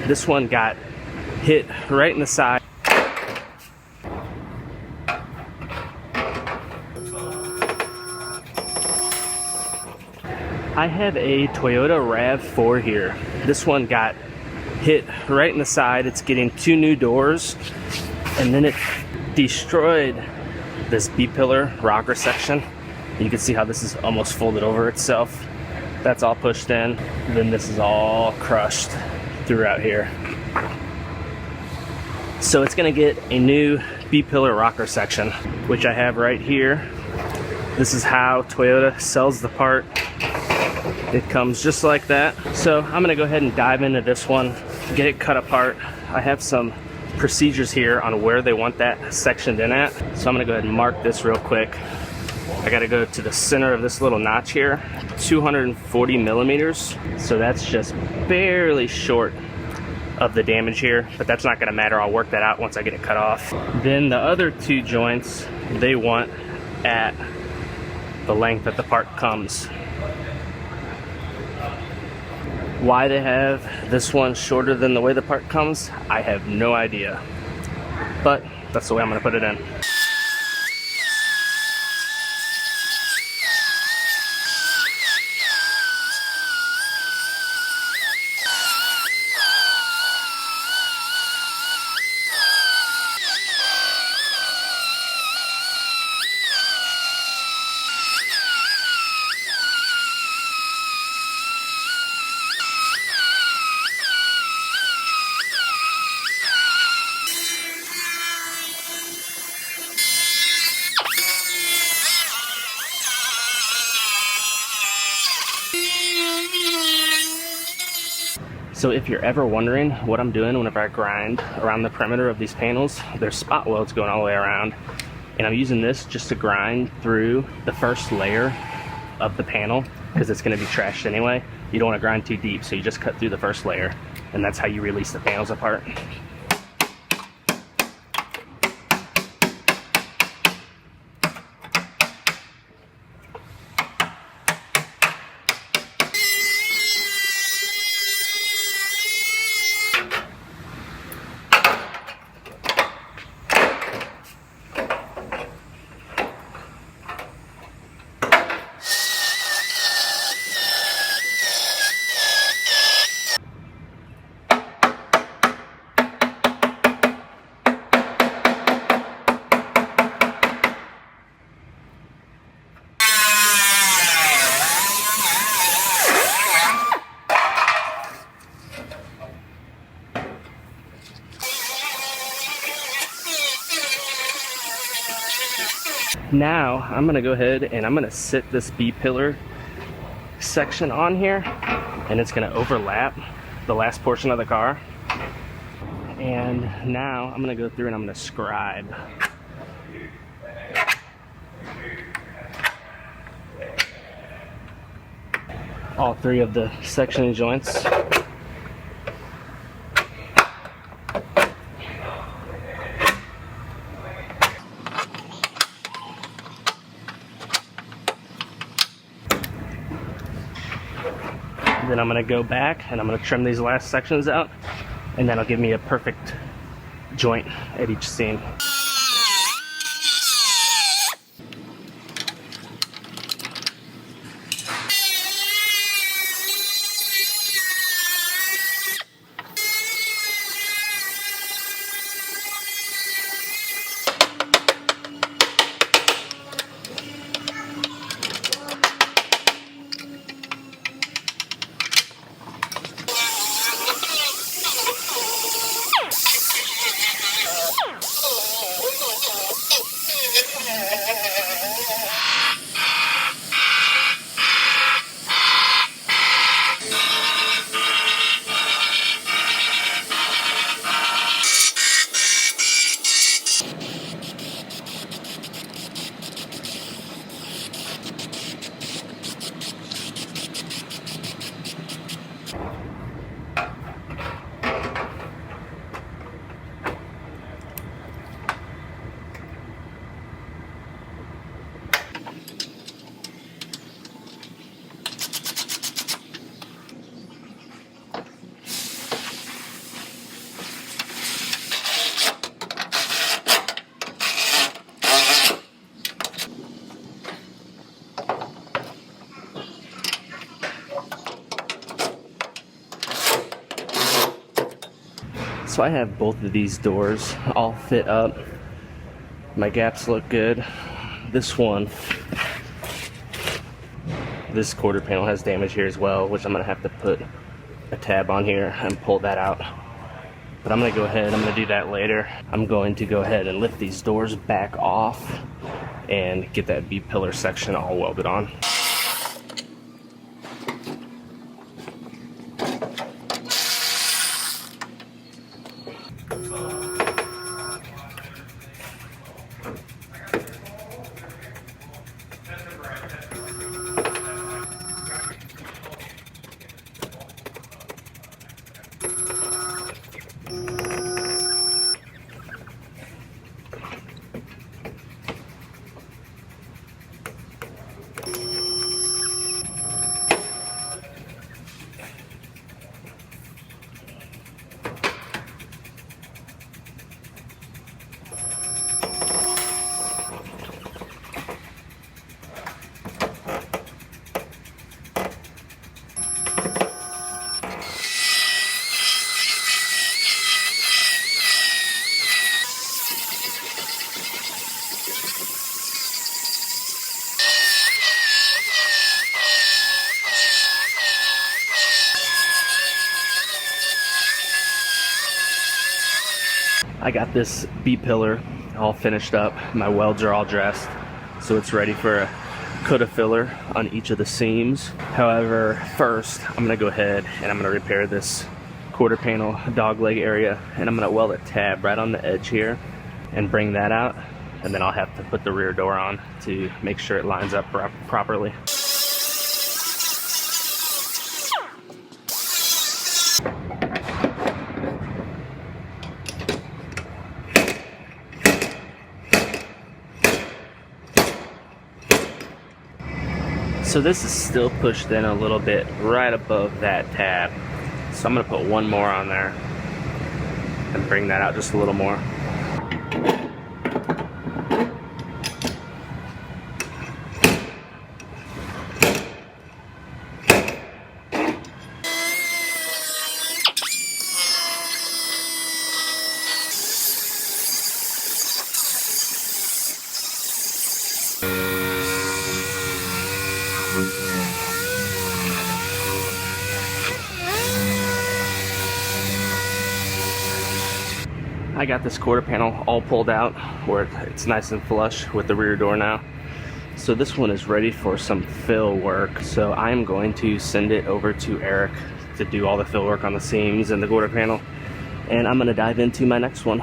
This one got hit right in the side. I have a Toyota RAV4 here. This one got hit right in the side. It's getting 2 new doors, and then it destroyed this B-pillar rocker section. You can see how this is almost folded over itself. That's all pushed in. Then this is all crushed throughout here. So it's gonna get a new B-pillar rocker section, which I have right here. This is how Toyota sells the part. It comes just like that. So I'm gonna go ahead and dive into this one, get it cut apart. I have some procedures here on where they want that sectioned in at. So I'm gonna go ahead and mark this real quick. I gotta go to the center of this little notch here, 240 millimeters. So that's just barely short of the damage here, but that's not gonna matter. I'll work that out once I get it cut off. Then the other 2 joints, they want at the length that the part comes. Why they have this one shorter than the way the part comes, I have no idea. But that's the way I'm gonna put it in. So if you're ever wondering what I'm doing whenever I grind around the perimeter of these panels, there's spot welds going all the way around. And I'm using this just to grind through the first layer of the panel because it's going to be trashed anyway. You don't want to grind too deep, so you just cut through the first layer, and that's how you release the panels apart. Now I'm gonna go ahead and I'm gonna sit this B-pillar section on here, and it's gonna overlap the last portion of the car. And now I'm gonna go through and I'm gonna scribe. All 3 of the section joints. Then I'm gonna go back and I'm gonna trim these last sections out, and that'll give me a perfect joint at each seam. So I have both of these doors all fit up. My gaps look good. This one, this quarter panel has damage here as well, which I'm gonna have to put a tab on here and pull that out. But I'm gonna go ahead, I'm gonna do that later. I'm going to go ahead and lift these doors back off and get that B-pillar section all welded on. I got this B-pillar all finished up. My welds are all dressed, so it's ready for a coat of filler on each of the seams. However, first I'm gonna go ahead and I'm gonna repair this quarter panel dog leg area, and I'm gonna weld a tab right on the edge here and bring that out, and then I'll have to put the rear door on to make sure it lines up properly. So this is still pushed in a little bit right above that tab. So I'm gonna put one more on there and bring that out just a little more. I got this quarter panel all pulled out where it's nice and flush with the rear door now. So this one is ready for some fill work. So I'm going to send it over to Eric to do all the fill work on the seams and the quarter panel. And I'm gonna dive into my next one.